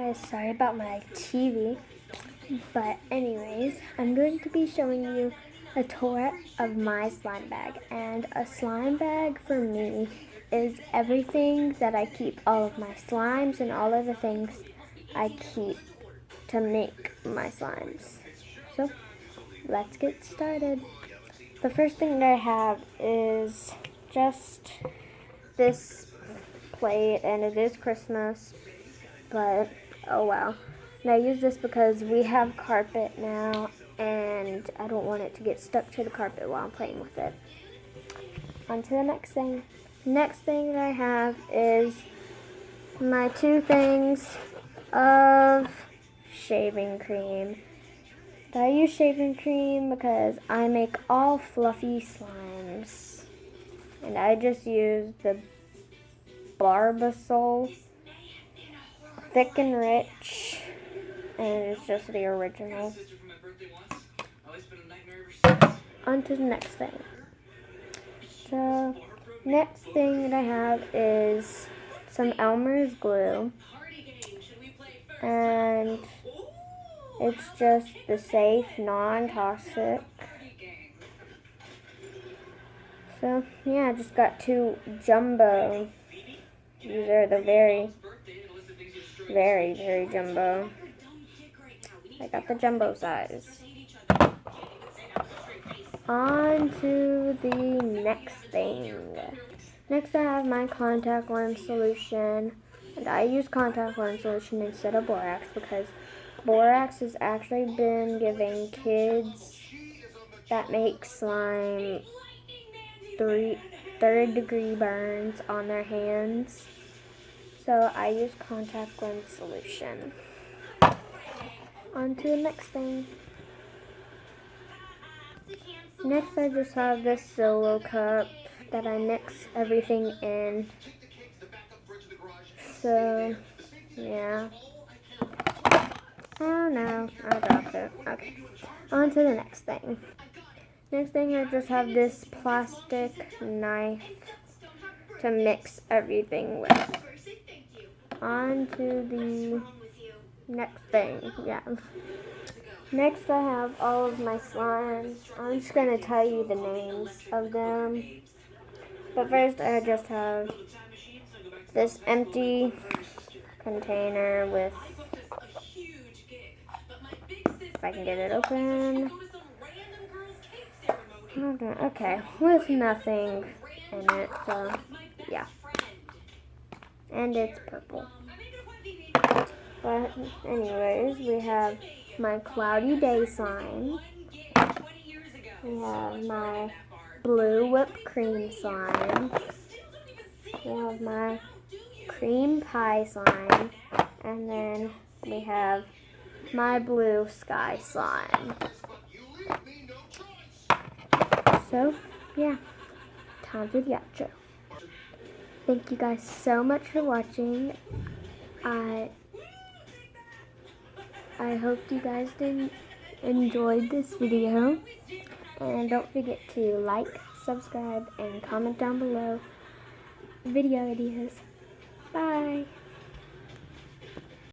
guys, sorry about my TV, but anyways, I'm going to be showing you a tour of my slime bag. And a slime bag for me is everything that I keep all of my slimes and all of the things I keep to make my slimes. So let's get started. The first thing that I have is just this plate, and it is Christmas, but oh well. And I use this because we have carpet now, and I don't want it to get stuck to the carpet while I'm playing with it. On to the next thing. Next thing that I have is my two things of shaving cream. I use shaving cream because I make all fluffy slimes. And I just use the Barbasol Thick and Rich, and it's just the original. On to the next thing. So, next thing that I have is some Elmer's glue, and it's just the safe, non-toxic. So, yeah, I just got two jumbo. These are the very, very jumbo. I got the jumbo size. On to the next thing. Next I have my contact lens solution. And I use contact lens solution instead of borax because borax has actually been giving kids that make slime third-degree burns on their hands. So I use contact lens solution. On to the next thing. Next I just have this Solo cup that I mix everything in. So, yeah. Oh no, I dropped it. Okay. On to the next thing. Next thing I just have this plastic knife to mix everything with. On to the next thing, yeah. Next I have all of my slimes. I'm just going to tell you the names of them. But first I just have this empty container with, if I can get it open. Okay, with nothing in it, so yeah. And it's purple. But anyways, we have my Cloudy Day slime. We have my blue whipped cream slime. We have my cream pie slime. And then we have my blue sky slime. So, yeah, time for the outro. Thank you guys so much for watching. I hope you guys enjoyed this video. And don't forget to like, subscribe, and comment down below video ideas. Bye!